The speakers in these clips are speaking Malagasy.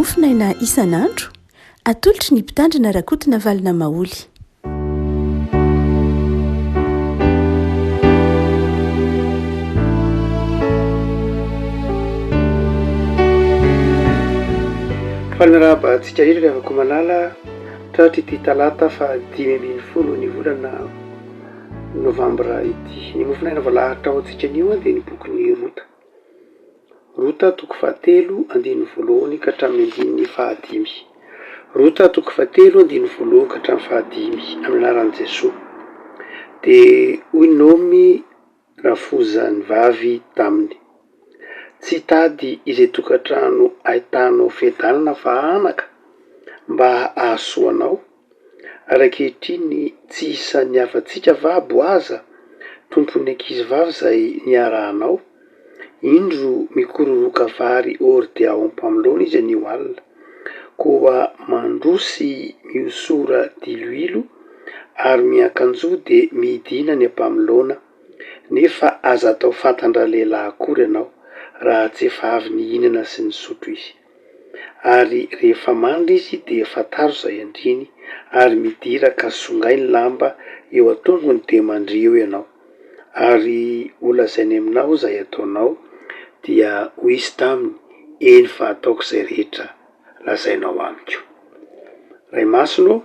mofinaina isan'andro atolotry ny mpitandrina rakotina valina maoly. Fahamiraba antsika rehetra rehefa malala tratra ity talata fa 5 ny volana novambra ity. Ny mofinaina voalahatra ao antsika anio dia ny bokin'ny Rota toko 7 andiny voalohany ka hatramin'ny andiny 5. Rota toko 7 andiny voalohany ka hatramin'ny 5 amin'ny anaran'i Jesosy. Dia hoy Naomi rafozany vavy taminy: tsy tady izay tokantrano ahitanao fiadanana fa anaka mba ahasoanao. Ankehitriny tsy isan'ny hafantsika va Boaza tompon'ny ankizy vavy izay niarahanao. Indro mikororoka vary ordy ao am-pamilona izy anio alina, koa mandrosy miosora diloilo ary miakanjo dia midina ny am-pamilona. Nefa aza atao fantandra lehilahy akory ianao raha tsy efa avy nihinana sy nisotro izy. Ary rehefa mandry izy dia fantaro izay andriny ary midiraka songay ny lamba eo an-tongony dia mandrio ianao. Ary olazainy aminao izay ataonao dia ho izy taminy: eny fa ataoko izay rehetra lazainao amiko. Ray Masino,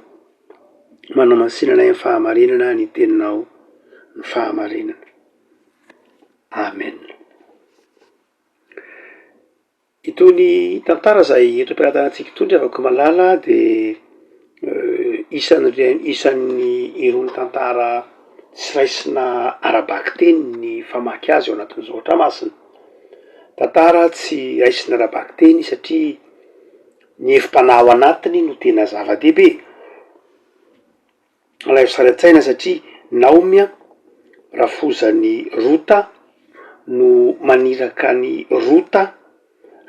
manao masinana amin'ny fahamarinana ny teninao ny fahamarinana. Amen. Itony tantara izay entim-piaratantsika itony rehefa malala dia isan'ny irony tantara tsy raisina arabaky teny ny famaky azy ao anatin'izao Tramasina. Tantara tsy raisina arabaky teny satria ny efim-panahy ao anatiny no tena zava-dehibe. Alaivo sary an-tsaina satria Naomi rafozany Rota no maniraka ny Rota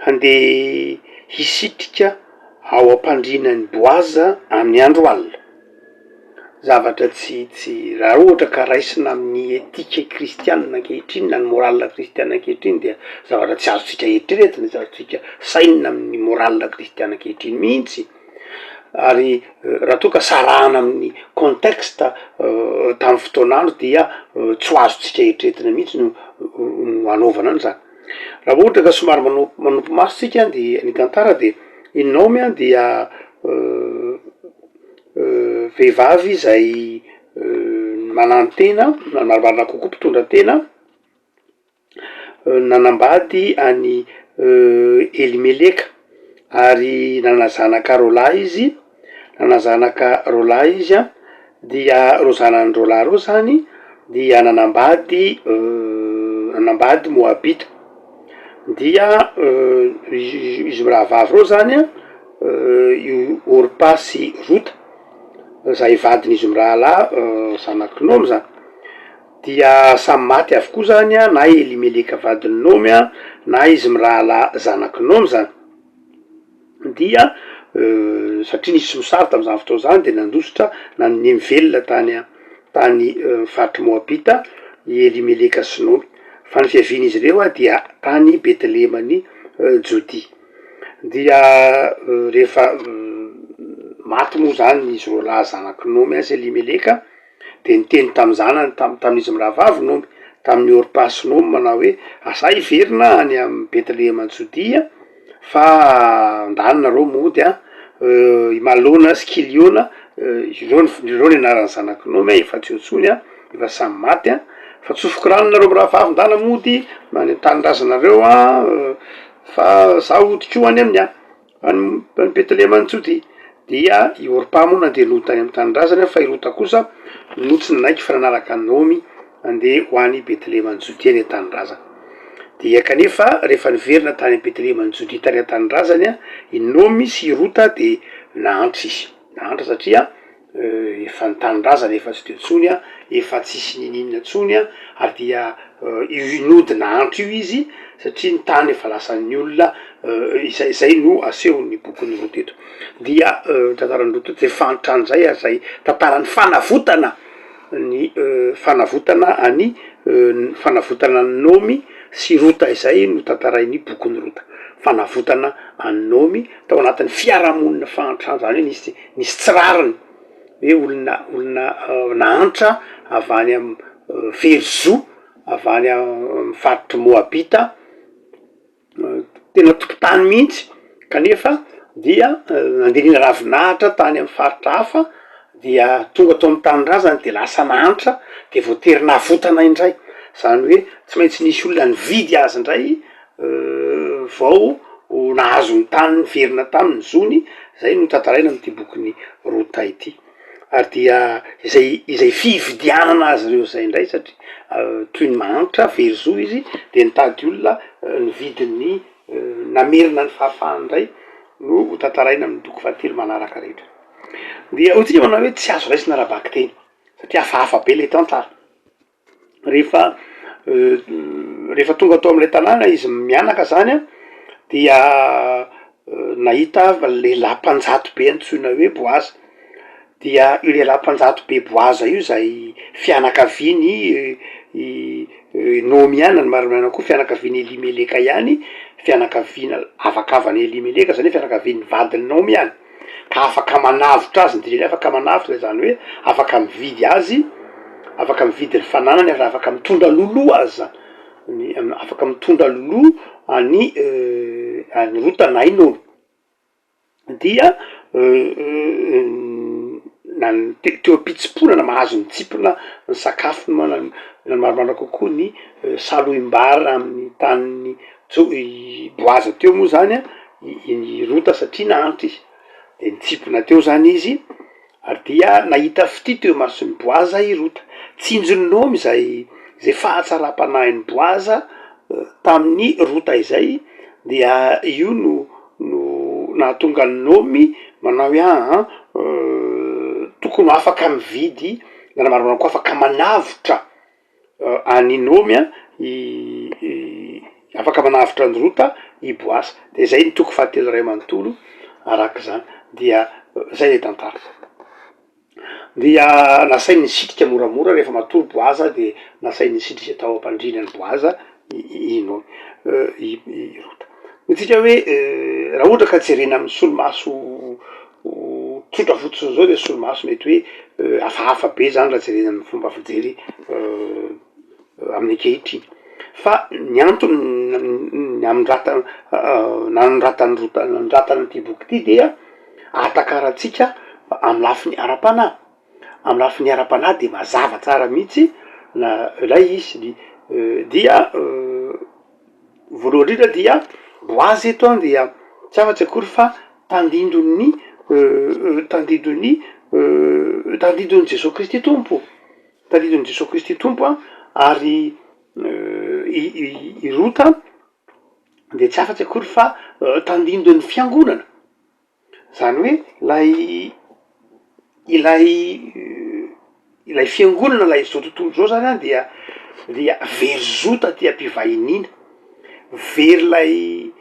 handeha hisitrika ao am-pandrinan'ny Boaza amin'ny andro alina. Zavatra tsy raha ohatra ka raisina amin'ny etika kristianina ankehitriny na ny morala kristianina ankehitriny dia zavatra tsy azontsika eritreretina, tsy azontsika sainina amin'ny morala kristianina ankehitriny mihitsy. Ary raha toa ka sarahana amin'ny contexte tamin'ny fotoan'andro dia tsy ho azontsika eritreretina mihitsy no hanaovana an'izany. Raha ohatra ka somary manompo masontsika dia ny tantara dia i Naomi dia vehivavy izay manantena, marimarina kokoa mpitondra tena, nanambady any Elimeleka ary nanazanaka roalahy izy. Nanazanaka roalahy izy dia ro zanany roalahy ro zany dia nanambady Moabita. Dia izy rahavavy ro zany io Orpa sy Rota izay vadin'izy mirahalahy zanaky Naomi zany dia samy maty avokoa zany na Elimeleka vadin'ny Naomi na izy mirahalahy zanaky Naomi zany. Dia satria nisy mosary tamin'izany fotoana izany dia nandositra na nivelona tany faritry Moabita i Elimeleka sy Naomi. Fa ny fiavian'izy ireo dia tany Betlehemany Jodia. Dia rehefa maty moa zany izy roalahy zanaky Naomi azy Elimeleka dia niteny tamin'ny zanany tamin'izy mirahavavy Naomi, tamin'ny Orpa sy Naomi manao hoe: asa hiverina any amin'ny Betlehemany Jodia fa andanina reo mody Malona sy Kiliona, ireo ny anaran'ny zanaky Naomi, efa tsy ontsony efa samy maty fa tsofoky rano nareo mirahavavy ndana mody manentanindrazanareo fa zaho hodiko any amin'ny any Betlehemany Jodia. Dia i Orpa moa nandeha lota any amin'ny tanindrazana fa i Rota kosa notsy nanaiky fa nanaraka Naomi andeha ho any Betlehemany Jodia ny tanindrazana. Dia kanefa rehefa niverina tany Betlehemany Jodia tany tanindrazany i Naomi sy i Rota dia nahantra izy. Nahantra satria efa ny tanindrazana efa tsy de ntsony efa tsisy ninina ntsony ary dia nody nahantra io izy satria ny tany efa lasan'ny olona. Izay no aseho ny bokin'ny Rota eto. Dia tantaran'ny Rota dia fantrany zay zay tantaran'ny fanavotana ny Naomi sy Rota izay no tantarain'ny bokin'ny Rota. fanavotana an'nomy tao anatin'ny fiarahamonina fantrano zany hoe nisy tsirariny hoe olona nahantra avy any amy Verzo avy any amy faritry Moabita tena tokotany mihitsy kanefa dia nandehana ravinahitra tany amy faritra hafa dia tonga tao amy tany razany de lasa nahantra de voatery navotana indray zany hoe tsy maintsy nisy olona nividy azy indray vao nahazo ny tany verina taminy zony zay no tantaraina amity bokyny Rota ity ary dia izay fividianana azy reo zay indray satria toy ny mahantra Verzo izy de nitady olona nividiny namerina ny fahafahany indray no tantaraina amin'ny boky fahatelo manaraka rehetra dia ohatsika manao hoe tsy azo raisina raha-baky teny satria hafahafa be le tantara rehefa tonga tao am'ilay tanàna izy mianaka zany a dia nahita lehilahy mpanjato be antsoina hoe Boaza dia io lehilahy mpanjato be Boaza io zay fianakaviany Nomy ihany ny marimarina koa fianakaviany Elimeleka ihany fianakaviana avakavany Elimeleka zany hoe fianakaviany vadiny Nomy ihany ka afaka manavotra azy ndrindra afaka manavotra zany hoe afaka mividy azy afaka mividy ny fananany ary afaka mitondra lolo azy zany afaka mitondra lolo any Rota na Nomy dia teo am-pitsim-ponana mahazo mitsipona ny sakafo maromaro kokoa ny Saloim-bary amin'ny tanin'ny Boaza teo moa zany a ny Rota satria nahantra izy de nitsipona teo zany izy ary dia nahita fity teo mason'ny Boaza i Rota tsinjony Nomy zay fahatsaram-panahiny Boaza tamin'ny Rota izay dia io no nahatonga ny Nomy manao hoe tokony afaka mividy na maromaro koa afaka manavotra any Nomy afaka manavotra ny Rota i Boaza de zay ny toko fahatelo ray manontolo arak'izany dia zay le tantara dia nasainy nisitrika moramora rehefa matory Boaza de nasainy nisitrika tao ampandrinany Boaza i Nomy i Rota ohatsika hoe raha ohatra ka jerena amin'ny solomaso tsotra fotsiny zao de solomaso mety hoe hafahafa be zany raha jerena amin'ny fomba fijery amin'ny ankehitriny fa ny antony nanondratany Rota nanondratany ty boky ty dia atakaratsika amy lafiny ara-panahy amy lafiny ara-panahy de mazava tsara mihitsy na lay izy dia voalohany indrindra dia Boaza eto dia tsy afatsy akory fa tandindon'ny Jesosy Kristy tompo tandindon'ny Jesosy Kristy tompo ary i Rota de tsy afatsy akory fa tandindon'ny fiangonana zany hoe ilay fiangonana lay zao tontolo zao zany dia Verzo taty ampivahinina very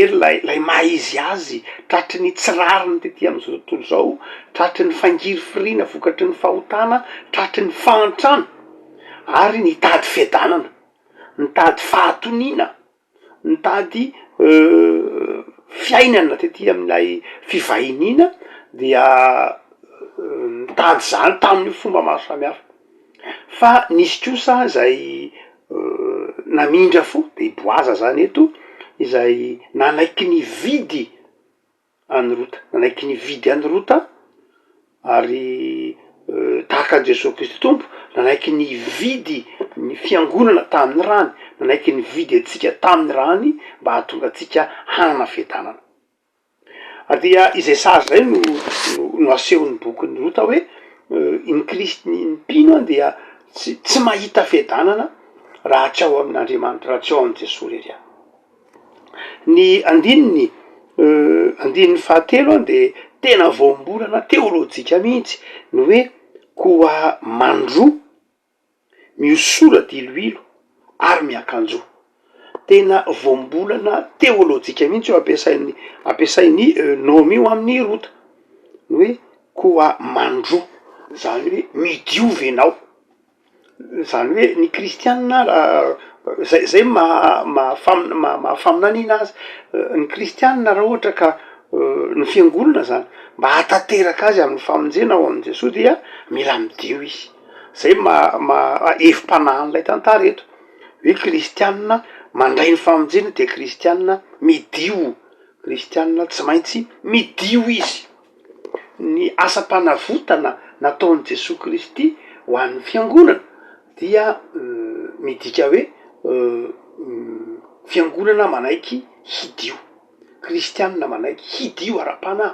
lay maha izy azy tratry ny tsirariny tety am'izao tontolo zao tratry ny fangiry firiana vokatry ny fahotana tratry ny fantrana ary nitady fiadanana nitady fahatonina nitady fiainana tety amin'ilay fivahinina dia nitady zany tamin'ny fomba maro samihafa fa nisy kosa zay namindra fo de Boaza zany eto izay nanaiky nividy any Rota nanaiky nividy any Rota ary tahaka any Jesosy Kristy tompo nanaiky nividy ny fiangonana tamin'ny rany nanaiky nividy atsika tamin'ny rany mba hahatonga atsika hanana fiadanana dia izay sazy zay no asehon'ny bokyny Rota hoe iny Kristy ny mpino dia tsy mahita fiadanana raha tsy ao amin'Andriamanitra raha tsy ao amin'ny Jesosy rery any ny andininy fahatelo de tena voambolana teolojika mihitsy no hoe koa mandro miosola diloilo ary miakanjo tena voambolana teolojika mihitsy io ampiasainy Nomy io amin'ny Rota no hoe koa mandro zany hoe midiovy anao zany hoe ny kristianina raha zay mahafaminaniana azy ny kristianina raha ohatra ka ny fiangonana zany mba hatateraka azy amin'ny famonjena ao amin'i Jesosy dia mila midio izy zay evim-panahin'ilay tantara eto hoe kristianina mandray ny famonjena de kristianina midio kristianina tsy maintsy midio izy ny asam-panavotana nataon'i Jesosy Kristy ho an'ny fiangonana dia midika hoe fiangonana manaiky hidio kristianina manaiky hidio ara-panahy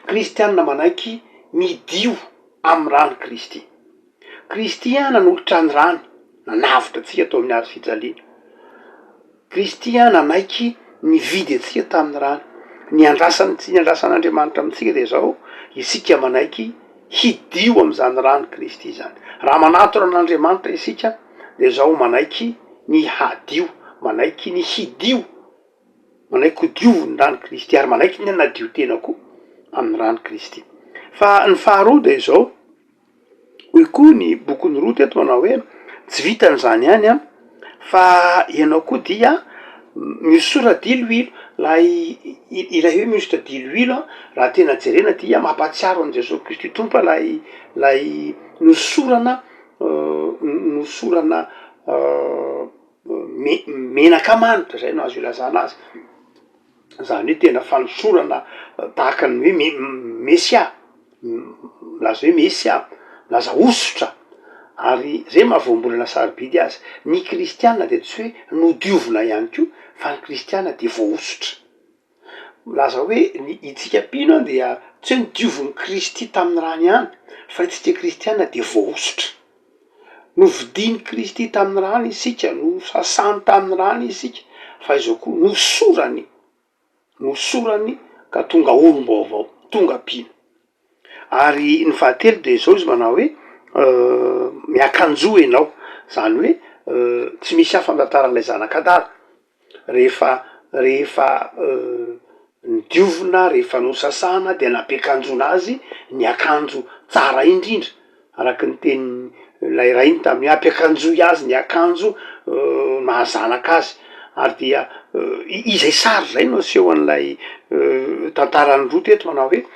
kristianina manaiky midio amy rano Kristy Kristy nanolotra ny rano nanavitra atsika tao amin'ny hazo fijaliana Kristy nanaiky nividy atsika tamin'ny rano ny andrasan'Andriamanitra amitsika de zao isika manaiky hidio am'izany rano Kristy zany raha manato ran'Andriamanitra isika de zao manaiky ny hadio manaiky ny hidio manaiky ho dioviny rano Kristy ary manaiky ny anadio tena koa amin'ny rano Kristy fa ny faharoa de zao hoy koa ny bokin'ny roa teto manao hoe tsy vitan'izany ihany a fa ianao koa dia misora diloilo ilay hoe misora diloilo raha tena jerena dia mampatsiaro an' Jesosy Kristy tompa lay nosorana menaka manitra zay no azo ilazana azy zany hoe tena fanosorana tahaka ny hoe mesia laza hoe mesia laza osotra ary zay mahavoambolana sarobidy azy ny kristianina de tsy hoe nodiovina ihany ko fa ny kristianina de voaosotra laza hoe itsika pino dia tsy hoe nodioviny Kristy tamin'ny rano ihany fa itsika kristianina de voaosotra novidiny Kristy tamin'ny rano isika no sasany tamin'ny rano isika fa izao koa nosorany ka tonga olom-baovao tonga pino ary ny fahatelo de zao izy manao hoe miakanjo ianao zany hoe tsy misy hafa amtantaran'ilay zanak'Adara rehefa nidiovina rehefa nosasana de nampiakanjona azy ny akanjo tsara indrindra araky ny teny lay rainy tamin'ny ampiakanjoy azy ny akanjo mahazanaka azy ary dia izay sary zay no aseho an'ilay tantarany roa teto manao hoe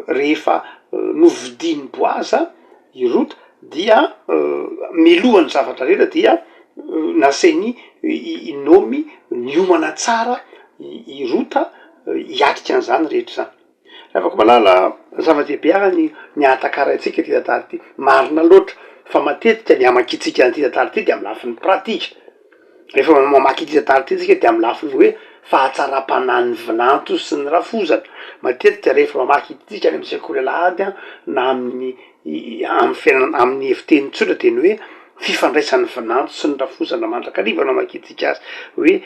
rehefa novidiny boaza irota dia milohany zavatra rehetra dia nasainy inomy niomana tsara irota hiatrika an'izany rehetra zany afaka malala zava-dehibe ary ny ahatakara antsika ty tantara ty marina loatra fa matetika ny amakitsika an'ity tantara ty de amy lafin'ny pratika rehefa mamaky ity tantara ty tsika de amy lafiny hoe fahatsaram-panan'ny vinanto sy ny rafozana matetika rehefa mamaky itsika any amy sekoly alahady na amin'ny efiteny tsotra teny hoe fifandraisan'ny vinanto sy ny rafozana mandrakariva no amakitsika azy hoe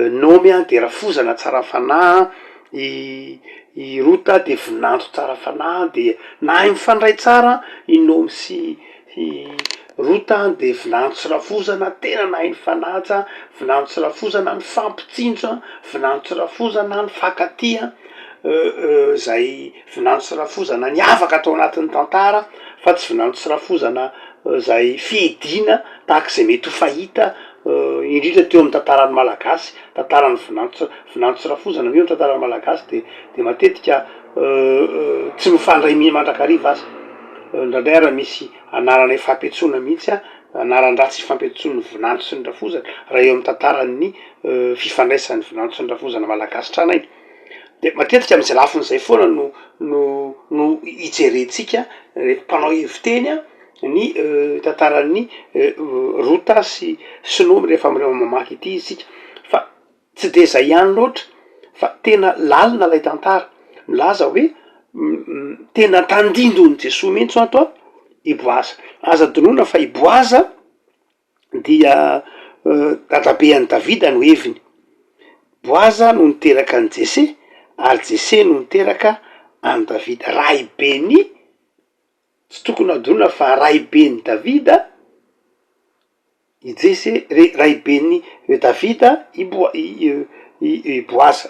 nomy de rafozana tsara fanahy irota de vinanto tsara fanahy de nahay mifandray tsara inomy sy rota de vinanto sy rafozana tena nahay ny fanaja vinanto sy rafozana ny fampitsinjo vinanto sy rafozana ny fakatia zay vinanto sy rafozana ny afaka atao anatin'ny tantara fa tsy vinanto sy rafozana zay fiedina tahak'izay mety ho fahita indrindra teo amy tantarany malagasy tantarany vinanto sy rafozana eo amy tantarany malagasy de matetika tsy mifandray mandrakariva azy ndraindray raha misy anaranay fampetsona mihitsy anaran-dratsy fampetsony vinanto sy ny rafozana raha eo amy tantarany fifandraisan'ny vinanto sy ny rafozana malagasy tranay de matetika am'izay lafin'izay foana no ijerentsika rehefa mpanao heviteny ny tantaran'ny rota sy nomy rehefa amreo mamaky ity isika fa tsy de zay ihany loatra fa tena lalina lay tantara milaza hoe tena tandindon'ny Jesosy mihitsy ato i Boaza aza donona fa i Boaza dia dadabean'i Davida no heviny Boaza no niteraka an' Jese ary Jese no niteraka an' Davida rahibeny tsy tokony adonona fa rahibeny Davida i Jese rahibeny Davida i Boaza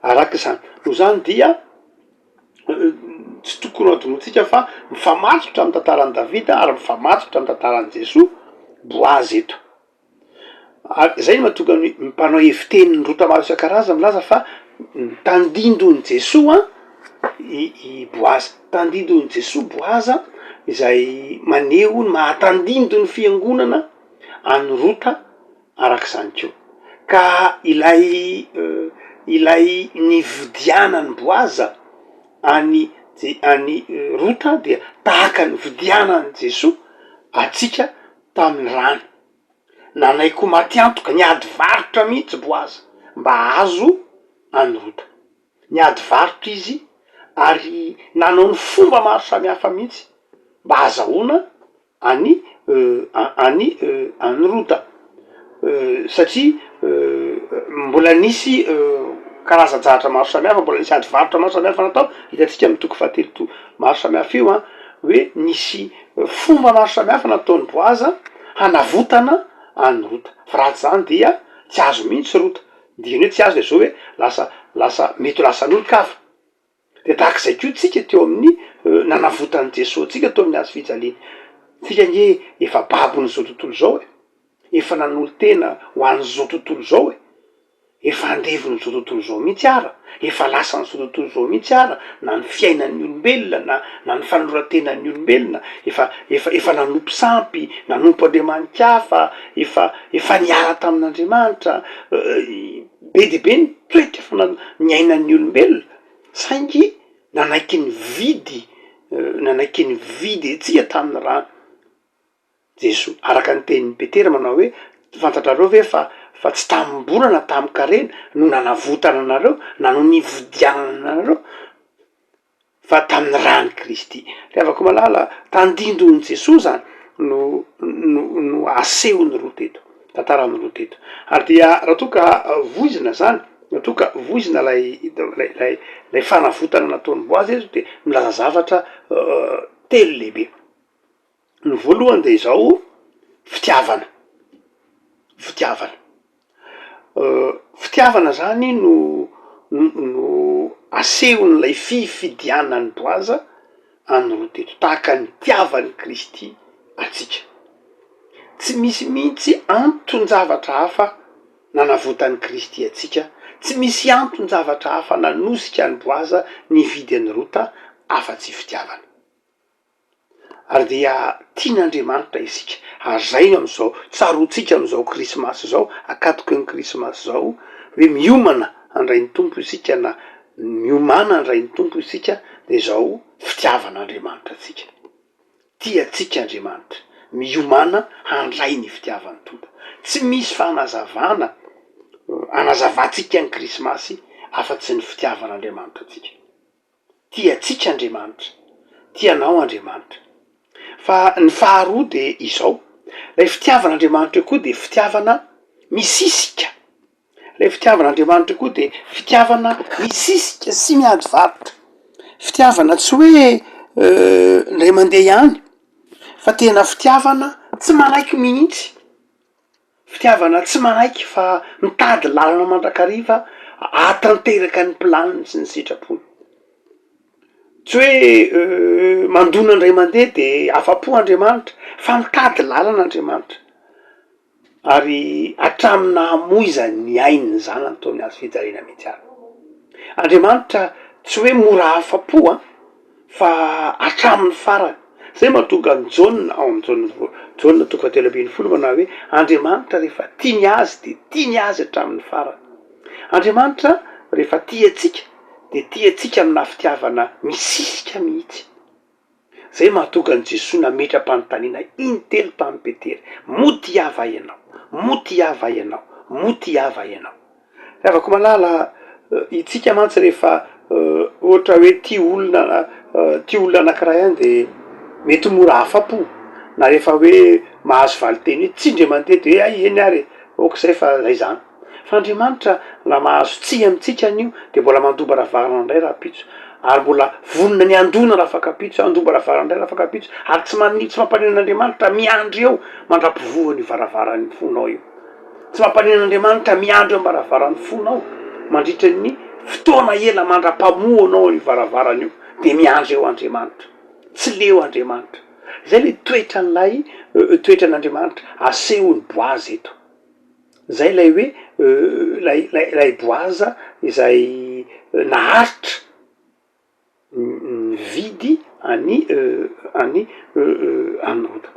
araka zany no zany dia tsy tokony adonotsika fa mifamatotra amy tantarany Davida ary mifamatotra amy tantarany Jesoa Boazy eto. Zay no mahatonga ny mpanao hevitenin'ny rota maro isan-karaza milaza fa tandindony Jesoa i Boazy, tandindony Jesoa Boaza izay maneho ny mahatandindony fiangonana any rota arak'izany keo. Ka ilay nividianany Boaza any rota dia tahaka ny vidianany Jesoa atsika tamin'ny rany. Nanaiko matiantoka niady varotra mihitsy Boaza mba azo any rota, niady varotra izy ary nanao ny fomba maro samihafa mihitsy mba azahoana any rota, satria mbola nisy karazan-jahatra maro samihafa, mbola nisy ady varotra maro samihafa natao. Hitatsika amy toko fahatelo maro samihafa io hoe nisy fomba maro samihafa nataony Boaza hanavotana any rota, fa raha zany dia tsy azo mihitsy rota, diany hoe tsy azo de zao hoe lasa mety ho lasan'olo-kafa. De tahak'izay ko tsika teo amin'ny nanavotany Jesosy tsika teo amin'ny hazo fijaliana. Tsika nge efa babon'izao tontolo zao efa nanolo tena ho an'izao tontolo zao efa andevon'izao tontolo zao mihitsy ara, efa lasan'izao tontolo zao mihitsy ara, na ny fiainan'ny olombelona na ny fanoratenan'ny olombelona efa nanompo sampy, nanompo Andriamanitra efa niara tamin'Andriamanitra, be de be ny toetra efa niainan'ny olombelona, saingy nanaiky ny vidy etsika tamin'ny rano Jesoa. Araka ny tenin'ny Petera manao hoe fantatrareo ve fa tsy tamim-bolana tamy karena no nanavotana anareo na no nividianana anareo fa tamin'ny rany Kristy. Rehavako malala tandindony Jesoa zany no asehony rota eto, tantarany rota eto. Ary dia raha toka voizina zany, raha toka voizina lay fanavotana nataony Boazy eto de milaza zavatra telo lehibe. Ny voalohany de izao fitiavana zany no asehony lay fifidianany Boaza any rota eto, tahaka ny tiavany Kristy atsika. Tsy misy mihitsy anton-javatra hafa nanavotany Kristy atsika, tsy misy anton-javatra hafa nanosika any Boaza nividy any rota afa-tsy fitiavana. Ary dia tian'Andriamanitra isika, ary zay am'izao tsarotsika am'izao krismasy zao, akatoky ny krismasy zao hoe miomana andray ny tompo isika na miomana andray ny tompo isika de zao fitiavan'Andriamanitra atsika. Tiatsika Andriamanitra, miomana handray ny fitiavany tompo. Tsy misy fanazavana anazavantsika ny krismasy afa-tsy ny fitiavan'Andriamanitra atsika. Tiatsika Andriamanitra, tianao Andriamanitra. Fa ny faharoa de izao, lay fitiavan'Andriamanitra koa de fitiavana misisika. Lay fitiavan'Andriamanitra koa de fitiavana misisika sy miady varotra. Fitiavana tsy hoe ndray mandeha ihany, fa tena fitiavana tsy manaiky mihitsy. Fitiavana tsy manaiky fa mitady lalana mandrakariva atanteraka ny planiny sy ny sitrapony. Tsy hoe mandona ndray mandeha de afa-po Andriamanitra, fa mitady lalana Andriamanitra. Ary hatramy nahamoiza ny aininy zanany tao amin'ny hazo fijaliana mihitsy ary. Andriamanitra tsy hoe mora afa-po fa hatramin'ny farany. Zay mahatonga ny Jauna ao amin'ny Jauna toko fahatelo ambin'ny folo manao hoe Andriamanitra rehefa tiany azy de tiany azy hatramin'ny farany. Andriamanitra rehefa tiatsika de tiatsika amina fitiavana misisika mihitsy. Zay mahatonga ny Jesoa nametra-panontaniana intelo tamy Petera, moty ava ianao, moty ava ianao, moty ava ianao. Rehavako malala itsika mantsy rehefa ohatra hoe tia olona anankiray any de mety mora afa-po, na rehefa hoe mahazo valiteny hoe tsindry mandeha de ay eny ary okizay fa zay zany. Fa Andriamanitra la mahazo tsia amitsika an'io de mbola mandoba ravarana ndray raha pitso, ary mbola vonona ny andona raha afaka pitso, andoba ravarana ndray raha afaka pitso, ary tsy mampaninan'Andriamanitra miandry eo mandrapivoany varavaran'ny fonao io. Tsy mampaninan'Andriamanitra miandry eo mbaravaran'ny fonao mandritra ny fotoana ela mandra-pamoa anao ny varavarana io. de miandry eo andriamanitra, tsy leo andriamanitra. Zay le toetra n'lay toetra an'andriamanitra asehony boazy eto. Zay lay hoe lay boaza izay naharitra vidy any anota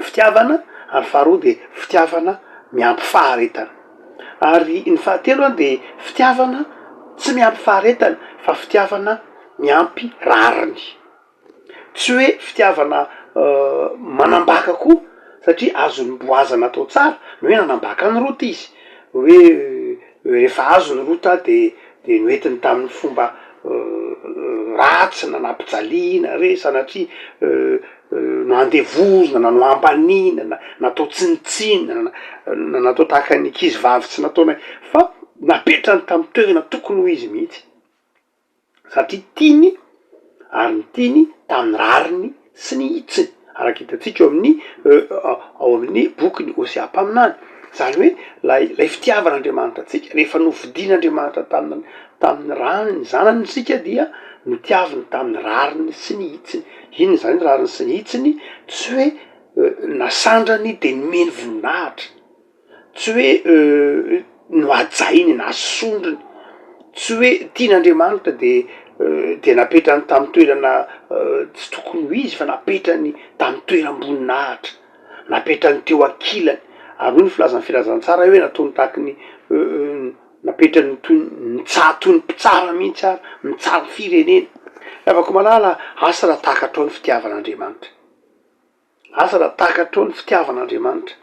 fitiavana, ary faharoa de fitiavana miampy faharetana, ary ny fahatelo a de fitiavana tsy miampy faharetana fa fitiavana miampy rariny. Tsy hoe fitiavana manambaka koa, satria azony boaza natao tsara no hoe nanambaka ny rota izy, hoe rehefa azo ny rota de noentiny tamin'ny fomba ratsy na nampijaliana re sanatria no andevozona na no ambanina natao tsinitsinina na natao tahaka ny ankizy vavy tsy nataonay, fa napetrany tamy toerana tokony ho izy mihitsy, satria tiany ary ny tiany tamin'ny rariny sy ny hitsiny, araky hitatsika ao amin'ny bokyny Hosea-paminany. Zany hoe lay fitiavan'andriamanitra atsika rehefa novidian'andriamanitra tamin'ny ranony zanany sika dia notiaviny tamin'ny rariny sy ny hitsiny. Inony zany rariny sy ny hitsiny? Tsy hoe nasandrany de nomeny voninahitra, tsy hoe noajainy na sondriny, tsy hoe tian'andriamanitra de napetrany tamy toerana tsy tokony ho izy, fa napetrany tamy toeram-boninahitra, napetrany teo ankilany. Ary hoy ny filazan'ny filazantsara hoe nataony tahaky ny napetrany toy ny mpitsara mihitsy ary mitsara firenena. Afaka malala asa raha tahaka hatrao ny fitiavan'andriamanitra, asa raha tahaka hatrao ny fitiavan'andriamanitra.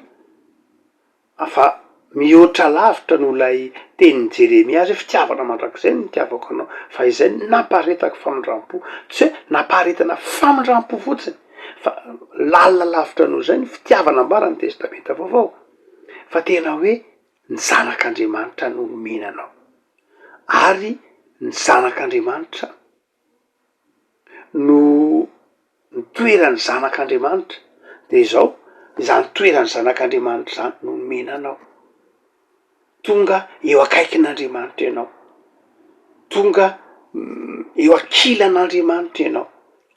Afa mihoatra lavitra no lay tenin'ny Jeremia azy hoe fitiavana mandrakizay no nitiavako anao, fa izay nampaharetako famindram-po, tsy hoe nampaharetana famindram-po fotsiny, fa lalina lavitra noho zay ny fitiavana ambarany testamenta vaovao, fa tena hoe ny zanak'andriamanitra no nomena anao, ary ny zanak'andriamanitra no nitoerany zanak'andriamanitra de zao izany toerany zanak'andriamanitra zany no nomena anao. Tonga eo akaikin'andriamanitra ianao, tonga eo ankilan'andriamanitra ianao,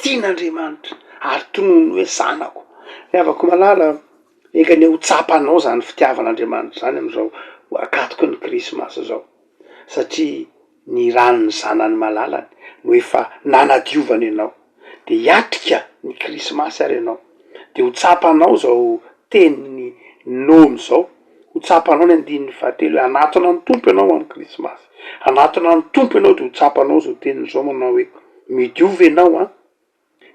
tian'andriamanitra ary tonony hoe zanako. Afaka malala ekany ho tsapanao zany fitiavan'andriamanitra zany am'izao akatoky ny krismasy zao, satria ny ranony zanany malalany no efa nanadiovany ianao, de hiatrika ny krismasy ary ianao, de ho tsapanao zao teniny nome zao, ho tsapanao ny andininy fahatelo hoe anatona ny tompo ianao amy krismasy, anatona ny tompo ianao de ho tsapanao zao teniny zao manao hoe midiovy ianao a,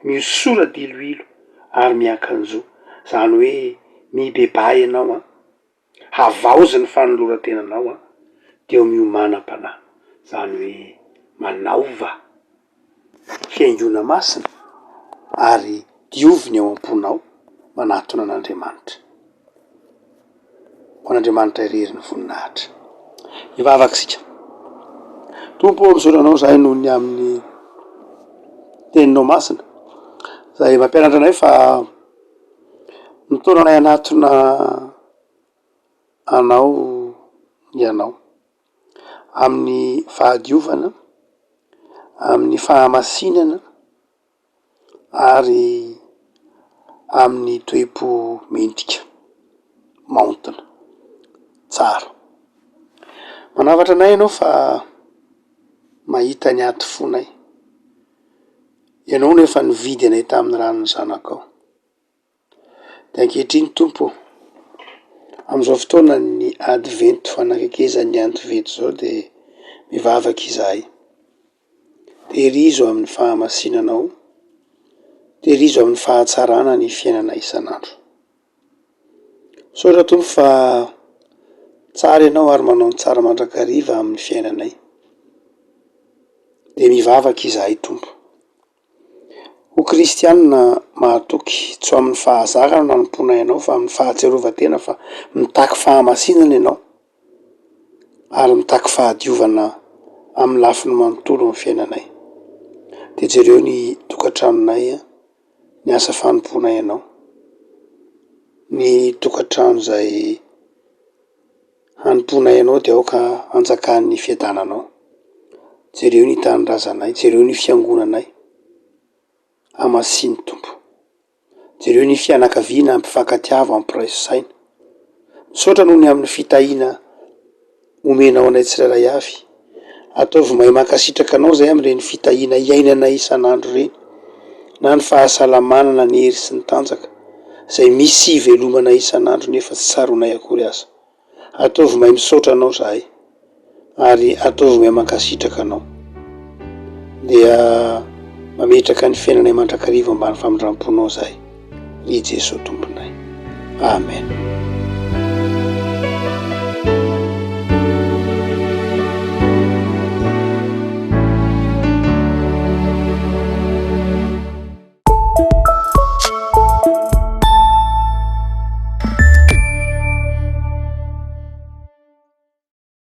misora diloilo ary miankanjo, zany hoe mibebay ianao a, havaozy ny fanoloran-tenanao a, de eo miomanam-panahy, zany hoe manaova fiaingona masina ary dioviny ao am-ponao manatona an'andriamanitra. Ho an'andriamanitra irery ny voninahitra. Ivavaky sika. Tompo misaoranao zahay noho ny amin'ny teninao masina, zay mampianatra anay fa nitaona anay anatona anao ianao amin'ny fahadiovana, amin'ny fahamasinana ary amin'ny toe-po mendrika maontina tsara. Manavatra anay ianao fa mahita ny aty fonay, ianao no efa nividy anay tamin'ny ranony zanakao. De ankehitriny tompo, am'izao fotoana ny advento fanakekezan'ny advento zao de mivavaky izahay, tehirizo amin'ny fahamasinanao, tehirizo amin'ny fahatsarana ny fiainana isan'andro. Saotra tompo fa tsara ianao ary manao ny tsara mandrakariva amin'ny fiainanay, de mivavaky izahay tompo. Ho kristianina mahatoky tsy amin'ny fahazarana nanomponay ianao fa amin'ny fahatserovatena, fa mitaky fahamasinana ianao ary mitaky fahadiovana amin'ny lafiny manontolo amin'ny fiainanay. De jereo ny tokantranonay ny asa fanomponay ianao, ny tokantrano zay hanomponay ianao de aoka hanjakan'ny fiadananao, jereo ny tanindrazanay, jereo ny fiangonanay amasiny tompo, jereo ny fianakaviana ampifankatiava ampiraisosaina, misaotra noho ny amin'ny fitahiana omenao anay tsiraray avy, ataovy mahay mankasitraka anao zay am'ireny fitahiana iainanay isan'andro reny, na ny fahasalamana na ny hery sy ny tanjaka zay misy ivelomana isan'andro nefa tsy tsaronay akory aza. Ataovy mahay misaotra anao zahay ary ataovy mahay mankasitraka anao, dia mametraka ny fiainanay mandrakariva ambany famindramponao zahay, i Jesosy tomponay, amen.